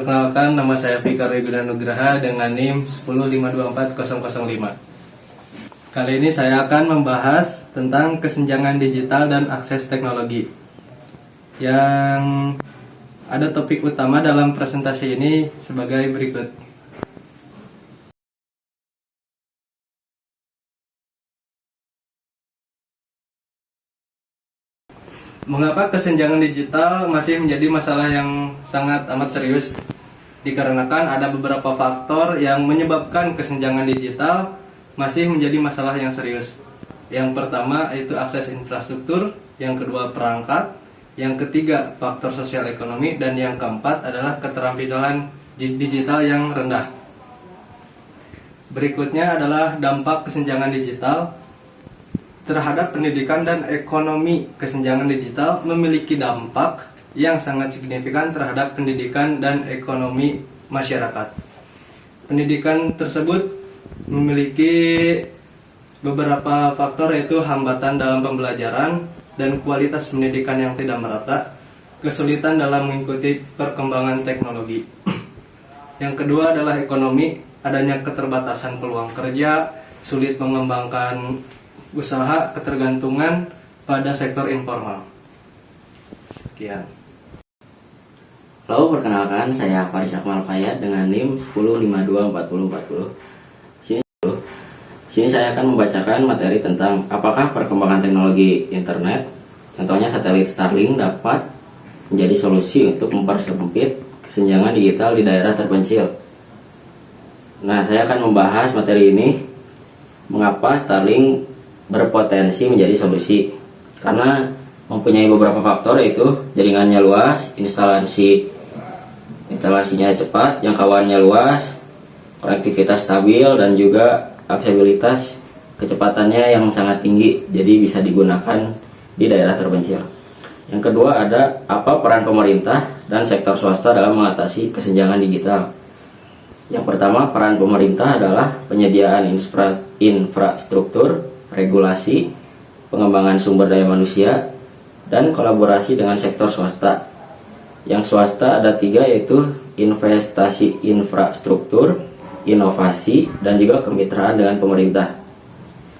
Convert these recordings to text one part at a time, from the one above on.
Perkenalkan, nama saya Fikar Reguna Nugraha dengan NIM 105240005. Kali ini saya akan membahas tentang kesenjangan digital dan akses teknologi. Yang ada topik utama dalam presentasi ini sebagai berikut. Mengapa kesenjangan digital masih menjadi masalah yang sangat amat serius? Dikarenakan ada beberapa faktor yang menyebabkan kesenjangan digital masih menjadi masalah yang serius. Yang pertama yaitu akses infrastruktur, yang kedua perangkat, yang ketiga faktor sosial ekonomi, dan yang keempat adalah keterampilan digital yang rendah. Berikutnya adalah dampak kesenjangan digital terhadap pendidikan dan ekonomi. Kesenjangan digital memiliki dampak yang sangat signifikan terhadap pendidikan dan ekonomi masyarakat. Pendidikan tersebut memiliki beberapa faktor, yaitu hambatan dalam pembelajaran dan kualitas pendidikan yang tidak merata, kesulitan dalam mengikuti perkembangan teknologi. Yang kedua adalah ekonomi, adanya keterbatasan peluang kerja, sulit mengembangkan usaha, ketergantungan pada sektor informal. Sekian. Halo, perkenalkan saya Faris Akmal Fayad dengan NIM 105240040. Sini saya akan membacakan materi tentang apakah perkembangan teknologi internet, contohnya satelit Starlink, dapat menjadi solusi untuk mempersempit kesenjangan digital di daerah terpencil. Nah, saya akan membahas materi ini, mengapa Starlink berpotensi menjadi solusi. Karena mempunyai beberapa faktor, yaitu jaringannya luas, instalasinya cepat, jangkauannya luas, konektivitas stabil, dan juga aksesibilitas kecepatannya yang sangat tinggi, jadi bisa digunakan di daerah terpencil. Yang kedua ada apa peran pemerintah dan sektor swasta dalam mengatasi kesenjangan digital. Yang pertama, peran pemerintah adalah penyediaan infrastruktur, regulasi, pengembangan sumber daya manusia, dan kolaborasi dengan sektor swasta. Yang swasta ada 3, yaitu investasi infrastruktur, inovasi, dan juga kemitraan dengan pemerintah.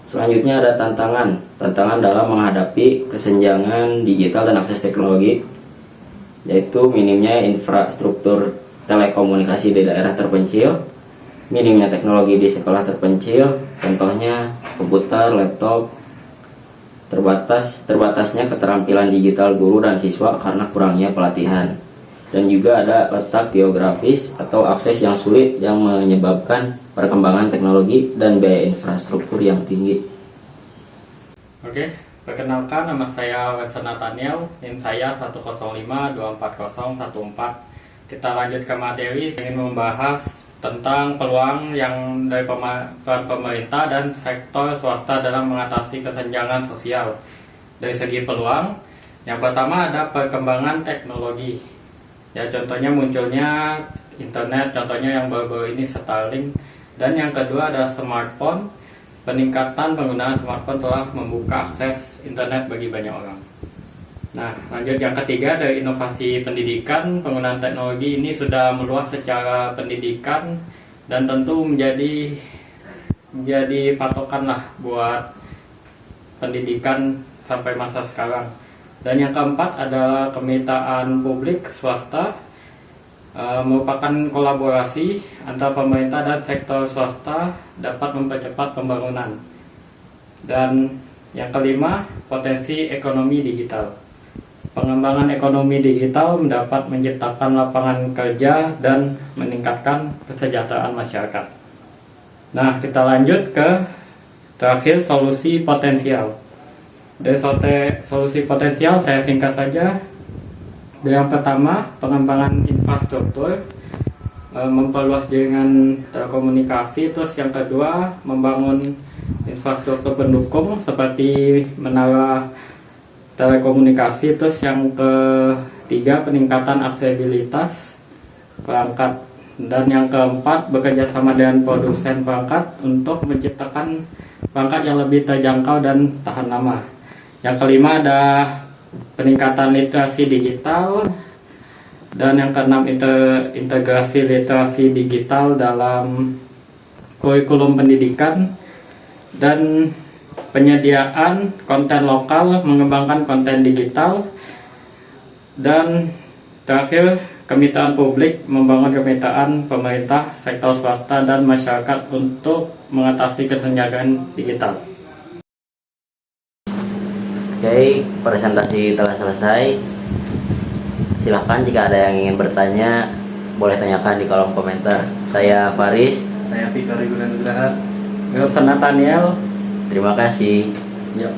Selanjutnya ada tantangan dalam menghadapi kesenjangan digital dan akses teknologi, yaitu minimnya infrastruktur telekomunikasi di daerah terpencil, minimnya teknologi di sekolah terpencil, contohnya komputer, laptop, terbatasnya keterampilan digital guru dan siswa karena kurangnya pelatihan, dan juga ada letak geografis atau akses yang sulit yang menyebabkan perkembangan teknologi dan biaya infrastruktur yang tinggi. Oke, perkenalkan, nama saya Weson Nathaniel, NIM saya 105240014. Kita lanjut ke materi. Saya ingin membahas tentang peluang yang dari peran pemerintah dan sektor swasta dalam mengatasi kesenjangan sosial. Dari segi peluang, yang pertama ada perkembangan teknologi. Ya, contohnya munculnya internet, contohnya yang baru-baru ini Starlink. Dan yang kedua ada smartphone. Peningkatan penggunaan smartphone telah membuka akses internet bagi banyak orang. Nah, lanjut yang ketiga dari inovasi pendidikan. Penggunaan teknologi ini sudah meluas secara pendidikan dan tentu menjadi patokan lah buat pendidikan sampai masa sekarang. Dan yang keempat adalah kemitraan publik swasta, merupakan kolaborasi antara pemerintah dan sektor swasta dapat mempercepat pembangunan. Dan yang kelima, potensi ekonomi digital. Pengembangan ekonomi digital dapat menciptakan lapangan kerja dan meningkatkan kesejahteraan masyarakat. Nah, kita lanjut ke terakhir, solusi potensial. Dari solusi potensial saya singkat saja. Yang pertama, pengembangan infrastruktur, memperluas jaringan telekomunikasi. Terus yang kedua, membangun infrastruktur pendukung seperti menara telekomunikasi. Terus yang ketiga, peningkatan aksesibilitas perangkat. Dan yang keempat, bekerja sama dengan produsen perangkat untuk menciptakan perangkat yang lebih terjangkau dan tahan lama. Yang kelima ada peningkatan literasi digital, Dan yang keenam, integrasi literasi digital dalam kurikulum pendidikan dan penyediaan konten lokal, mengembangkan konten digital. Dan terakhir, kemitraan publik, membangun kemitraan pemerintah, sektor swasta, dan masyarakat untuk mengatasi kesenjangan digital. Oke, presentasi telah selesai. Silahkan jika ada yang ingin bertanya, boleh tanyakan di kolom komentar. Saya Faris. Saya Fikar Igunan Nugraha. Wilson Nathaniel. Terima kasih. Yep.